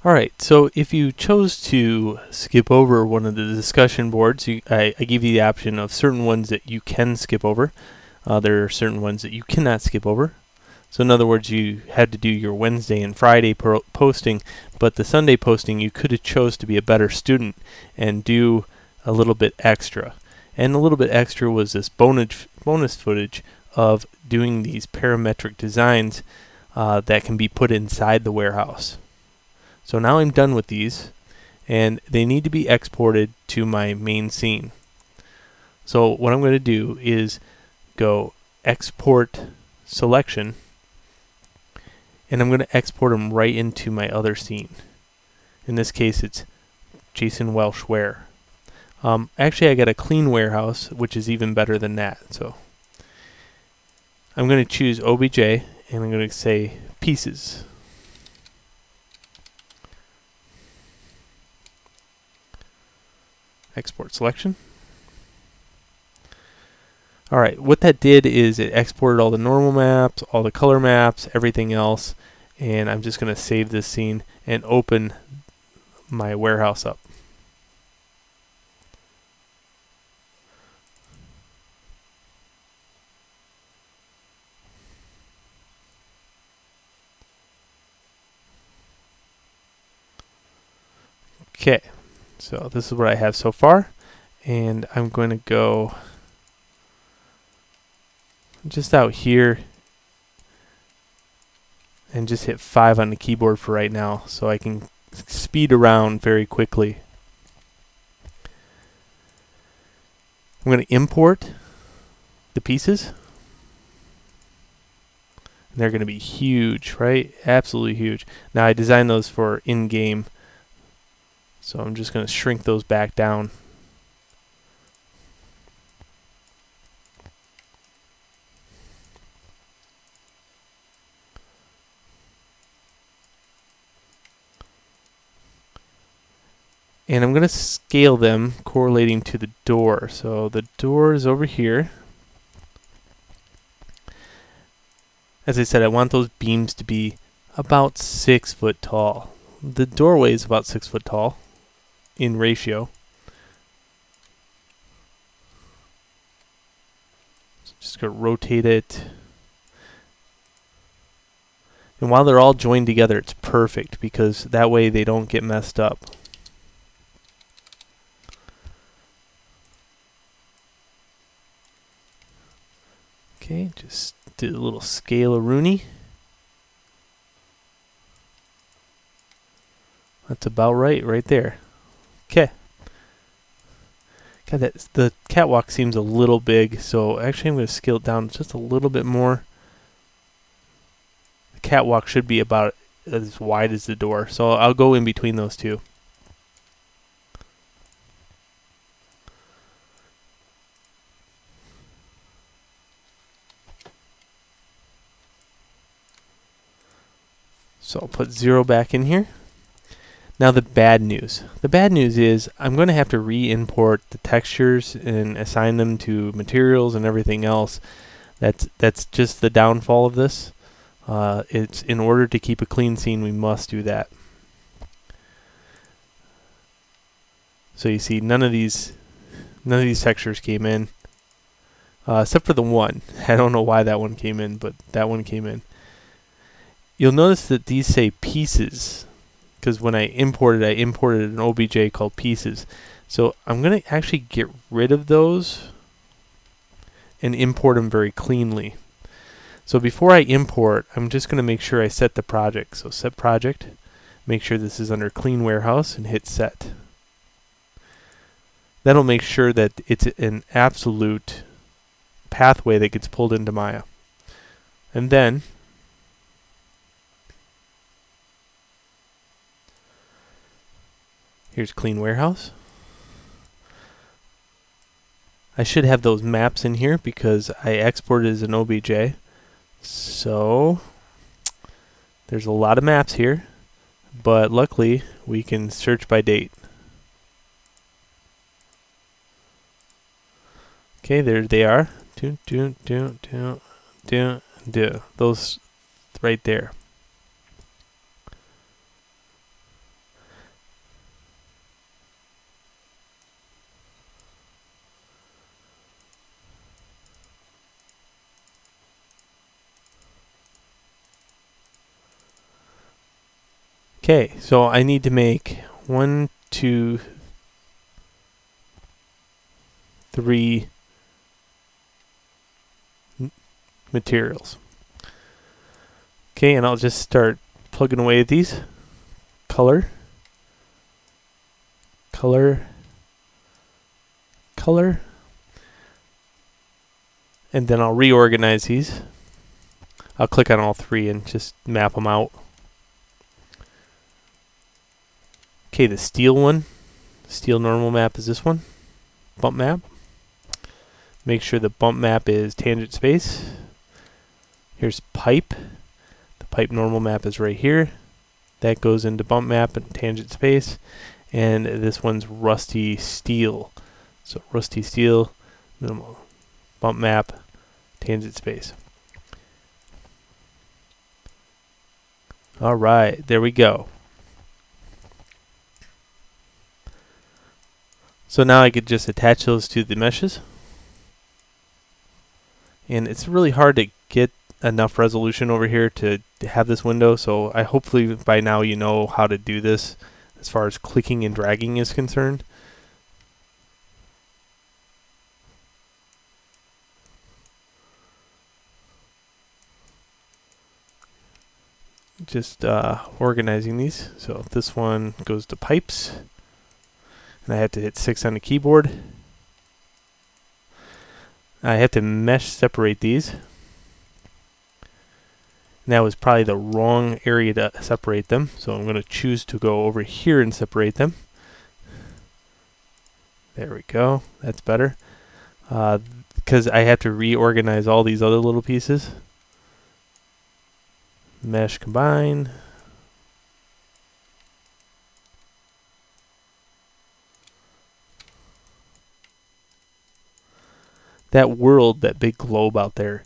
Alright, so if you chose to skip over one of the discussion boards, I give you the option of certain ones that you can skip over. There are certain ones that you cannot skip over. So in other words, you had to do your Wednesday and Friday posting, but the Sunday posting you could have chose to be a better student and do a little bit extra. And a little bit extra was this bonus footage of doing these parametric designs that can be put inside the warehouse. So now I'm done with these, and they need to be exported to my main scene. So what I'm going to do is go Export Selection, and I'm going to export them right into my other scene. In this case, it's Jason Welsh Ware. Actually, I got a clean warehouse, which is even better than that. So I'm going to choose OBJ, and I'm going to say Pieces. Export selection. Alright, what that did is it exported all the normal maps, all the color maps, everything else, and I'm just going to save this scene and open my warehouse up. Okay, so this is what I have so far, and I'm going to go just out here and just hit 5 on the keyboard for right now so I can speed around very quickly. I'm going to import the pieces. And they're going to be huge, right? Absolutely huge. Now I designed those for in-game, so I'm just going to shrink those back down. And I'm going to scale them correlating to the door. So the door is over here. As I said, I want those beams to be about 6 foot tall. The doorway is about 6 foot tall in ratio. So just going to rotate it. And while they're all joined together, it's perfect because that way they don't get messed up. Okay, just did a little scale-a-rooney. That's about right there. Okay. God, the catwalk seems a little big, so actually I'm going to scale it down just a little bit more. The catwalk should be about as wide as the door, so I'll go in between those two. So I'll put 0 back in here. Now the bad news. The bad news is I'm going to have to re-import the textures and assign them to materials and everything else. That's just the downfall of this. It's in order to keep a clean scene, we must do that. So you see none of these textures came in, except for the one. I don't know why that one came in, but that one came in. You'll notice that these say pieces, because when I imported an OBJ called pieces. So I'm going to actually get rid of those and import them very cleanly. So before I import, I'm just going to make sure I set the project. So set project, make sure this is under clean warehouse, and hit set. That'll make sure that it's an absolute pathway that gets pulled into Maya. And then here's clean warehouse. I should have those maps in here because I exported as an OBJ. So there's a lot of maps here, but luckily we can search by date. Okay, there they are. Those right there. Okay, so I need to make 1, 2, 3 materials. Okay, and I'll just start plugging away at these. Color, color, color, and then I'll reorganize these. I'll click on all 3 and just map them out. Okay, the steel one, steel normal map is this one, bump map. Make sure the bump map is tangent space. Here's pipe. The pipe normal map is right here. That goes into bump map and tangent space. And this one's rusty steel. So rusty steel, minimal bump map, tangent space. All right, there we go. So now I could just attach those to the meshes. And it's really hard to get enough resolution over here to have this window, so I hopefully by now you know how to do this as far as clicking and dragging is concerned. Just organizing these. So this one goes to pipes, and I have to hit 6 on the keyboard. I have to mesh separate these. And that was probably the wrong area to separate them, so I'm going to choose to go over here and separate them. There we go, that's better. Because I have to reorganize all these other little pieces. Mesh combine. That world, that big globe out there,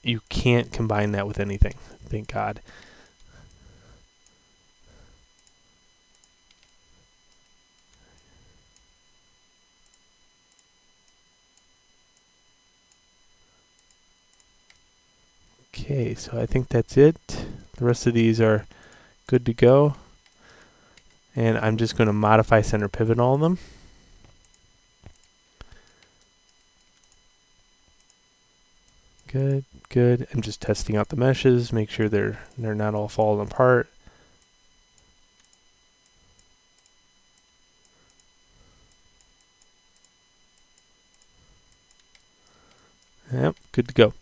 you can't combine that with anything. Thank God. Okay, so I think that's it. The rest of these are good to go. And I'm just going to modify center pivot all of them. Good, good. I'm just testing out the meshes, make sure they're not all falling apart. Yep, good to go.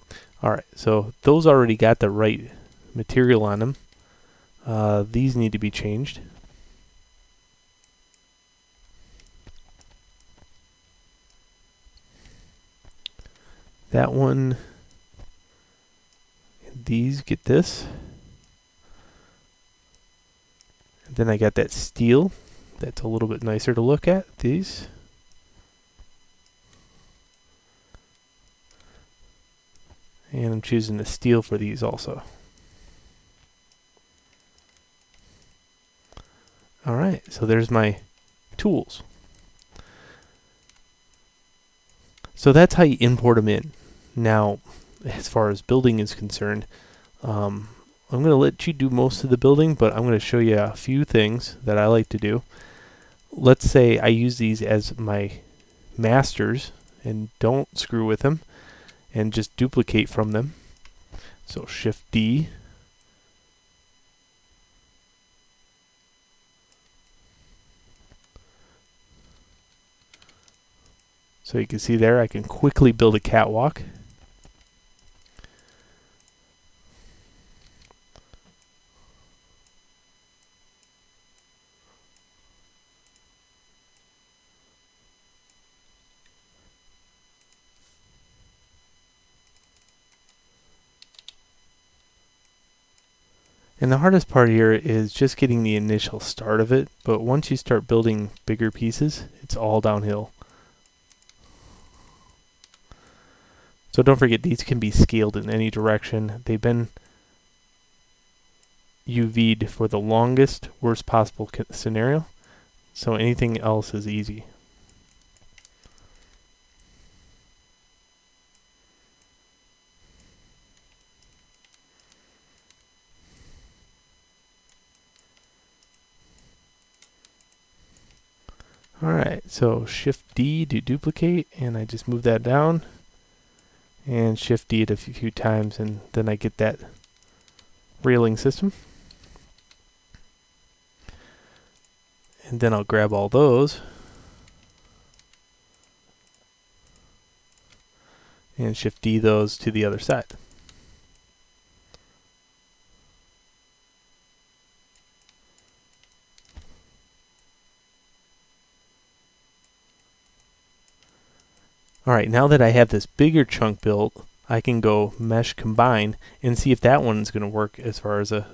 Alright, so those already got the right material on them. These need to be changed. That one, these get this. And then I got that steel. That's a little bit nicer to look at, these. And I'm choosing the steel for these also. Alright, so there's my tools. So that's how you import them in. Now, as far as building is concerned, I'm going to let you do most of the building, but I'm going to show you a few things that I like to do. Let's say I use these as my masters and don't screw with them and just duplicate from them. So Shift D. So you can see there I can quickly build a catwalk. And the hardest part here is just getting the initial start of it, but once you start building bigger pieces, it's all downhill. So don't forget, these can be scaled in any direction. They've been UV'd for the longest, worst possible scenario, so anything else is easy. Alright, so Shift D to duplicate, and I just move that down, and Shift D it a few times, and then I get that railing system. And then I'll grab all those and Shift D those to the other side. Alright, now that I have this bigger chunk built, I can go Mesh Combine and see if that one's going to work as far as a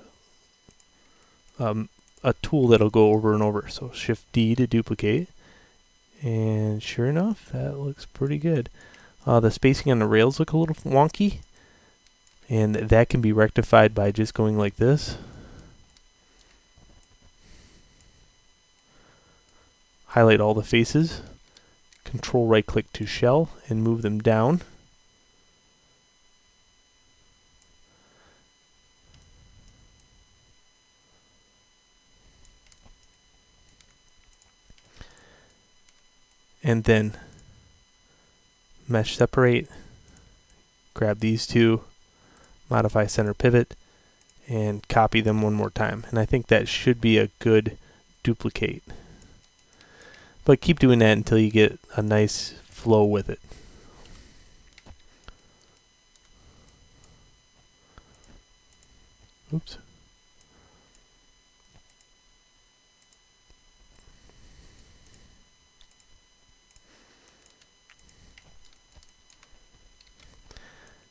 tool that'll go over and over. So Shift D to duplicate, and sure enough, that looks pretty good. The spacing on the rails look a little wonky, and that can be rectified by just going like this. Highlight all the faces, Control right click to shell and move them down. And then mesh separate, grab these two, modify center pivot, and copy them one more time. And I think that should be a good duplicate. But keep doing that until you get a nice flow with it. Oops.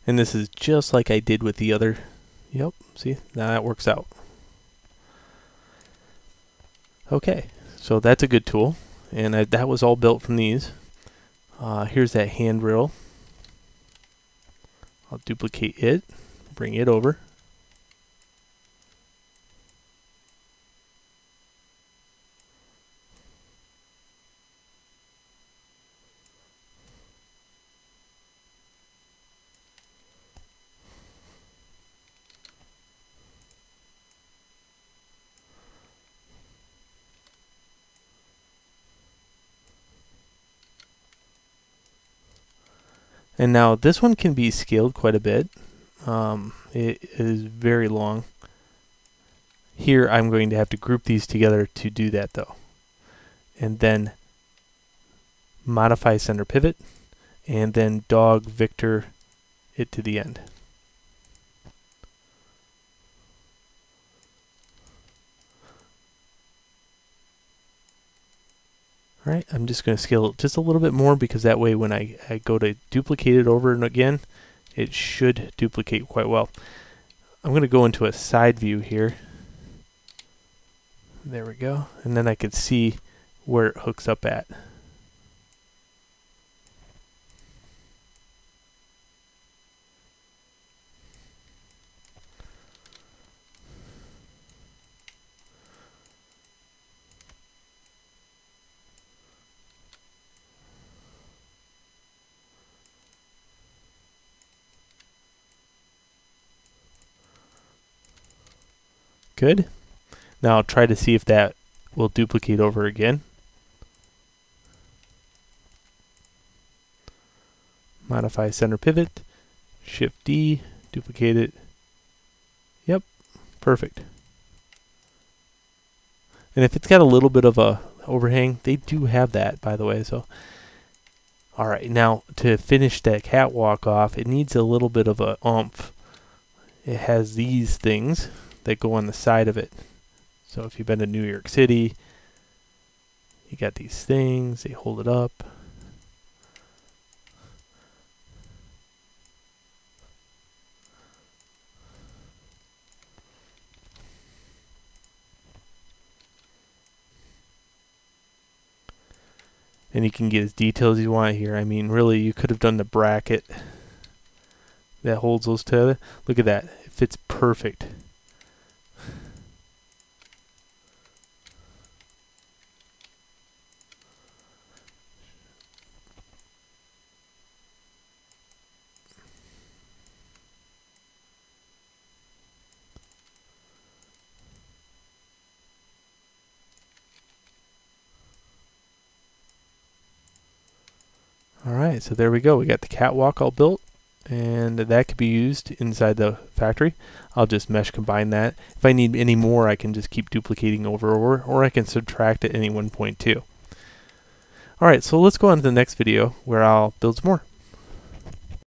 And this is just like I did with the other. Yep, see, now that works out. Okay, so that's a good tool. And that was all built from these. Here's that handrail. I'll duplicate it, bring it over. And now this one can be scaled quite a bit. It is very long. Here I'm going to have to group these together to do that though. And then modify center pivot, and then dog Victor it to the end. Alright, I'm just going to scale it just a little bit more, because that way when I go to duplicate it over and again, it should duplicate quite well. I'm going to go into a side view here. There we go. And then I can see where it hooks up at. Good. Now I'll try to see if that will duplicate over again. Modify center pivot, Shift D, duplicate it. Yep, perfect. And if it's got a little bit of a overhang, they do have that, by the way. So, all right, now to finish that catwalk off, it needs a little bit of a oomph. It has these things that go on the side of it. So if you've been to New York City, you got these things, they hold it up. And you can get as detailed as you want here. I mean, really, you could have done the bracket that holds those together. Look at that, it fits perfect. Alright, so there we go. We got the catwalk all built, and that could be used inside the factory. I'll just mesh combine that. If I need any more, I can just keep duplicating over, or I can subtract at any one point too. Alright, so let's go on to the next video where I'll build some more.